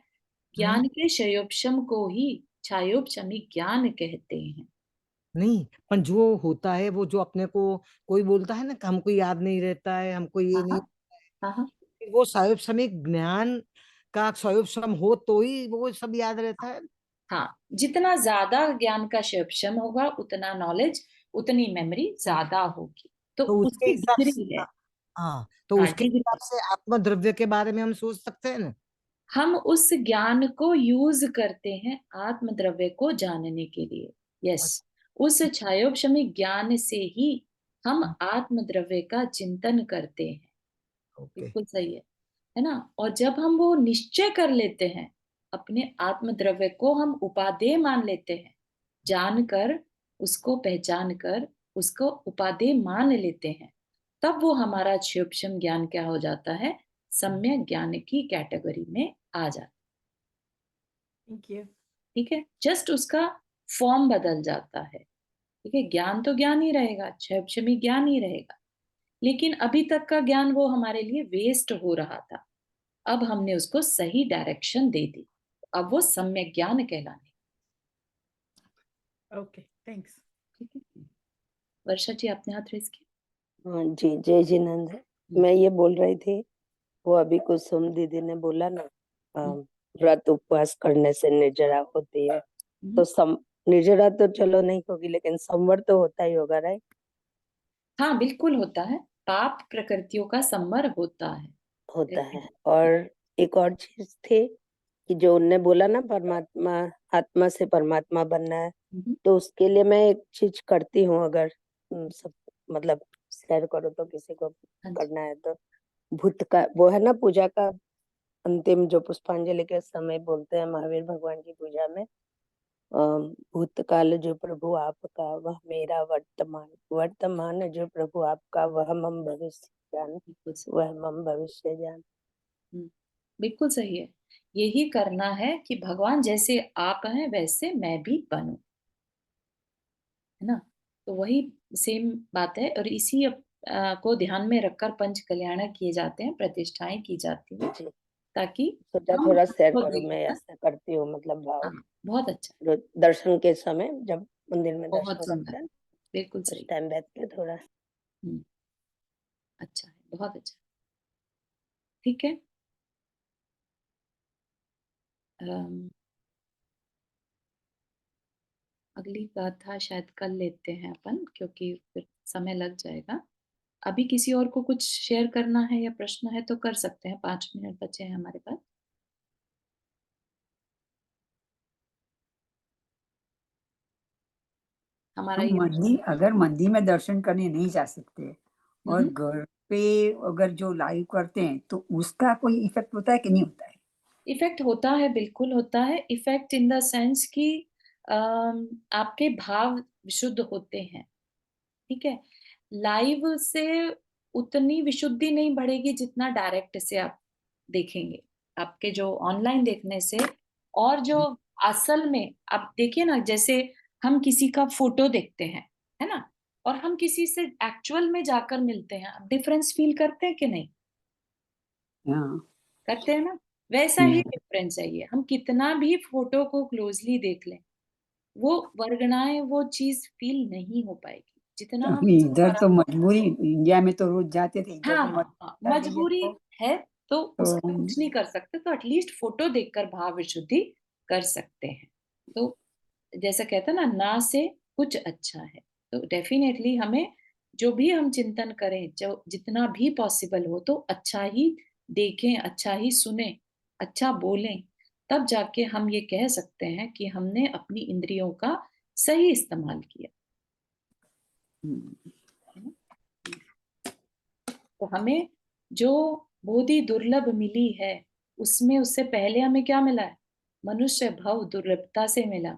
Speaker 1: ज्ञान के क्षयोपशम को ही क्षयोपशमी ज्ञान कहते हैं।
Speaker 7: नहीं, पर जो होता है वो जो अपने को कोई बोलता है ना कि हमको याद नहीं रहता है, हमको ये
Speaker 1: हाँ
Speaker 7: नहीं,
Speaker 1: हाँ हाँ
Speaker 7: वो साहेब समिक ज्ञान का स्वयं हो तो ही वो सब याद रहता है।
Speaker 1: हाँ। जितना ज्यादा ज्ञान का क्षयोपशम होगा, उतना नॉलेज, उतनी मेमोरी ज्यादा होगी, तो
Speaker 7: तो उसके
Speaker 1: उसकी
Speaker 7: हिसाब से,
Speaker 1: डिग्री है।
Speaker 7: हाँ, तो
Speaker 1: हाँ,
Speaker 7: उसके
Speaker 1: डिग्री।
Speaker 7: हिसाब से आत्मद्रव्य के बारे में हम सोच सकते हैं ना।
Speaker 1: हम उस ज्ञान को यूज करते हैं आत्म द्रव्य को जानने के लिए। यस, उस क्षयोपशमी ज्ञान से ही हम आत्म द्रव्य का चिंतन करते हैं।
Speaker 7: ओके।
Speaker 1: बिल्कुल सही है ना। और जब हम वो निश्चय कर लेते हैं, अपने आत्म द्रव्य को हम उपादेय मान लेते हैं, जानकर, उसको पहचान कर उसको उपादेय मान लेते हैं, तब वो हमारा क्षयोपशम ज्ञान क्या हो जाता है, सम्यक ज्ञान की कैटेगरी में आ जाता है।
Speaker 6: Thank you.
Speaker 1: ठीक है, जस्ट उसका फॉर्म बदल जाता है। ठीक है, ज्ञान तो ज्ञान ही रहेगा, क्षयोपशमी ज्ञान ही रहेगा, लेकिन अभी तक का ज्ञान वो हमारे लिए वेस्ट हो रहा था। अब हमने उसको सही डायरेक्शन दे दी, अब वो सम्यक ज्ञान कहलाने।
Speaker 6: Okay, thanks.
Speaker 1: ठीक है, वर्षा जी आपने हाथ रेस किया।
Speaker 8: हाँ जी, जय जिनेंद्र। मैं ये बोल रही थी, वो अभी कुसुम दीदी ने बोला ना, व्रत उपवास करने से निर्जरा होती है, तो निर्जरा तो चलो नहीं होगी, लेकिन संवर तो होता ही होगा, राइट?
Speaker 1: हाँ बिल्कुल होता है, पाप प्रकृतियों का संवर होता है।
Speaker 8: होता है। और एक और चीज थी कि जो उनने बोला ना, परमात्मा, आत्मा से परमात्मा बनना है, तो उसके लिए मैं एक चीज करती हूँ, अगर सब मतलब शेयर करो तो, किसी को करना है तो, भूत का वो है ना, पूजा का अंतिम जो पुष्पांजलि के समय बोलते हैं महावीर भगवान की पूजा में, भूतकाल जो प्रभु आपका वह मेरा वर्तमान, वर्तमान जो प्रभु आपका वह मम भविष्य जान, वह मम भविष्य जान।
Speaker 1: बिल्कुल सही है। यही करना है कि भगवान जैसे आप हैं वैसे मैं भी बनूं, है ना। तो वही सेम बात है, और इसी को ध्यान में रखकर पंच कल्याण किए जाते हैं, प्रतिष्ठाएं की जाती है,
Speaker 8: जी,
Speaker 1: ताकि
Speaker 8: सोचा
Speaker 1: हम
Speaker 8: थोड़ा शेयर
Speaker 1: खुद
Speaker 8: करूं,
Speaker 1: भी,
Speaker 8: मैं ऐसा करती हूँ, मतलब भाव
Speaker 1: हाँ, बहुत अच्छा,
Speaker 8: रोज दर्शन के समय जब मंदिर में
Speaker 1: बहुत
Speaker 8: दर्शन
Speaker 1: सुंदर,
Speaker 8: करते हैं,
Speaker 1: बिल्कुल
Speaker 8: उस
Speaker 1: सही।
Speaker 8: टाइम बैठ के थोड़ा।
Speaker 1: अच्छा है, बहुत अच्छा। ठीक है, अगली गाथा शायद कल लेते हैं अपन, क्योंकि फिर समय लग जाएगा। अभी किसी और को कुछ शेयर करना है या प्रश्न है तो कर सकते हैं, 5 मिनट बचे हैं हमारे पास। हम हमारा
Speaker 5: हम
Speaker 1: ये
Speaker 5: मंदिर, अगर मंदिर में दर्शन करने नहीं जा सकते और
Speaker 1: हम्म।
Speaker 5: घर पे अगर जो लाइव करते हैं तो उसका कोई इफेक्ट होता है कि नहीं होता है?
Speaker 1: इफेक्ट होता है, बिल्कुल होता है। इफेक्ट इन द सेंस कि आपके भाव विशुद्ध होते हैं, ठीक है। लाइव से उतनी विशुद्धि नहीं बढ़ेगी जितना डायरेक्ट से आप देखेंगे, आपके जो ऑनलाइन देखने से। और जो असल में आप देखिए ना, जैसे हम किसी का फोटो देखते हैं, है ना, और हम किसी से एक्चुअल में जाकर मिलते हैं, आप डिफरेंस फील करते हैं कि नहीं?
Speaker 5: हाँ।
Speaker 1: करते हैं ना। वैसा ही डिफरेंस है ये। हम कितना भी फोटो को क्लोजली देख लें, वो वर्गणाएं, वो चीज फील नहीं हो पाएगी जितना हम
Speaker 5: इधर तो मजबूरी, इंडिया में तो रोज जाते थे, इधर
Speaker 1: हाँ
Speaker 5: तो
Speaker 1: हाँ हाँ,
Speaker 5: मजबूरी
Speaker 1: मजबूरी है तो उसका
Speaker 5: तो
Speaker 1: कुछ नहीं कर सकते, तो एटलीस्ट फोटो देखकर भाव विशुद्धि कर सकते हैं। तो जैसा कहते हैं ना से कुछ अच्छा है। तो डेफिनेटली हमें जो भी हम चिंतन करें, जो जितना भी पॉसिबल हो, तो अच्छा ही देखें, अच्छा ही सुने, अच्छा बोलें, तब जाके हम ये कह सकते हैं कि हमने अपनी इंद्रियों का सही इस्तेमाल किया, है ना? तो हमें जो बोधि दुर्लभ मिली है, उसमें उससे पहले हमें क्या मिला है? मनुष्य भव दुर्लभता से मिला।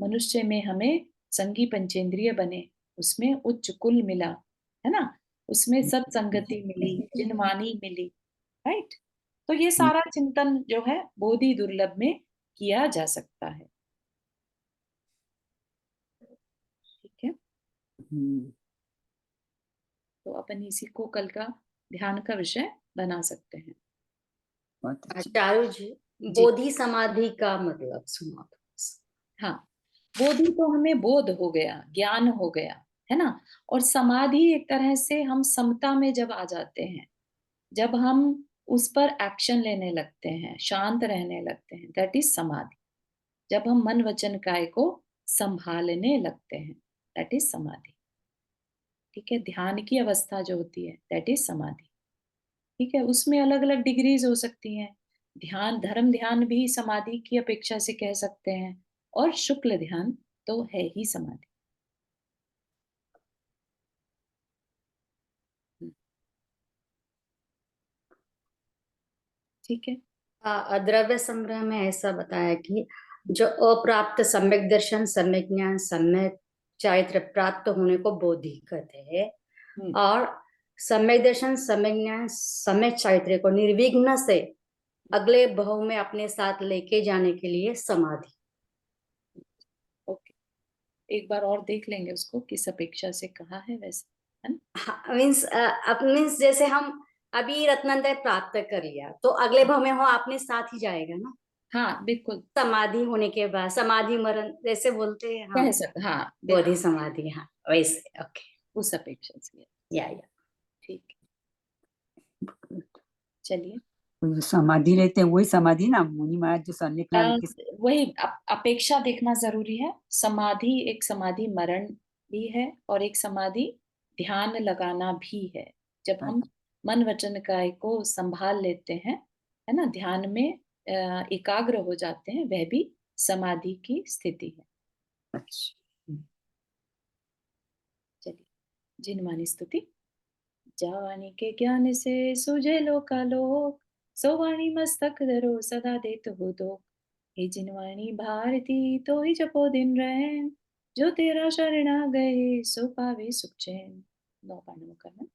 Speaker 1: मनुष्य में हमें संगी पंचेंद्रिय बने, उसमें उच्च कुल मिला, है ना, उसमें सत्संगति मिली, जिनवानी मिली, राइट। तो ये सारा चिंतन जो है बोधि दुर्लभ में किया जा सकता है, ठीक है। तो अपन इसी को कल का ध्यान का विषय बना सकते हैं।
Speaker 5: बहुत अच्छा।
Speaker 3: चारू जी, बोधि समाधि का मतलब सुना।
Speaker 1: हाँ, बोधि तो हमें बोध हो गया, ज्ञान हो गया, है ना। और समाधि एक तरह से हम समता में जब आ जाते हैं, जब हम उस पर एक्शन लेने लगते हैं, शांत रहने लगते हैं, दैट इज समाधि। जब हम मन वचन काय को संभालने लगते हैं, दैट इज समाधि, ठीक है। ध्यान की अवस्था जो होती है, दैट इज समाधि, ठीक है। उसमें अलग अलग डिग्रीज हो सकती हैं। ध्यान, धर्म ध्यान भी समाधि की अपेक्षा से कह सकते हैं, और शुक्ल ध्यान तो है ही समाधि। ठीक है।
Speaker 3: द्रव्य संग्रह में ऐसा बताया कि जो अप्राप्त सम्यक दर्शन, सम्यक ज्ञान, सम्यक चारित्र प्राप्त होने को बोधि कहते हैं, और सम्यक दर्शन, सम्यक ज्ञान, सम्यक चारित्र को निर्विघ्न से अगले भाव में अपने साथ लेके जाने के लिए समाधि।
Speaker 1: ओके, एक बार और देख लेंगे उसको, किस अपेक्षा से कहा है वैसे, है ना।
Speaker 3: मीन्स जैसे हम अभी रत्नांतर प्राप्त कर लिया तो अगले भाव में हो अपने साथ ही जाएगा ना।
Speaker 1: हाँ बिल्कुल,
Speaker 3: समाधि होने के बाद समाधि मरण जैसे बोलते हैं, हाँ,
Speaker 1: कह सकते, हाँ
Speaker 3: बोधि समाधि, हाँ वैसे। ओके,
Speaker 1: उस अपेक्षा से,
Speaker 3: या
Speaker 1: ठीक है। चलिए,
Speaker 5: जो समाधि रहते हैं वही समाधि ना, मुनि महाराज जो संन्यास की
Speaker 1: वही अपेक्षा देखना जरूरी है। समाधि, एक समाधि मरण भी है और एक समाधि ध्यान लगाना भी है। जब हम मन वचन काय को संभाल लेते हैं, है ना, ध्यान में एकाग्र हो जाते हैं, वह भी समाधि की स्थिति है।
Speaker 5: अच्छा।
Speaker 1: चलिए, जिनवानी स्तुति। जावानी के ज्ञान से सूझे लोकालोक, सो वाणी मस्तक धरो सदा देत हो दो। हे जिनवाणी भारती तो ही जपो दिन रैन, जो तेरा शरण आ गए सो पावे सुख चैन। 9 पांडवों का ना।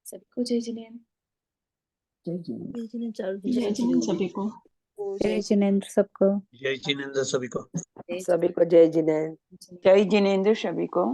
Speaker 1: सबको जय जिनेन्द्र।
Speaker 5: जय जिनेन्द्र।
Speaker 4: जय जिनेन्द्र चारू जी,
Speaker 2: जय जिनेन्द्र सभी को।
Speaker 8: जय जिनेन्द्र सबको।
Speaker 9: जय जिनेन्द्र सभी को।
Speaker 8: सभी को जय जिनेन्द्र।
Speaker 1: जिनेन्द्र।
Speaker 10: जय जिनेन्द्र सभी को।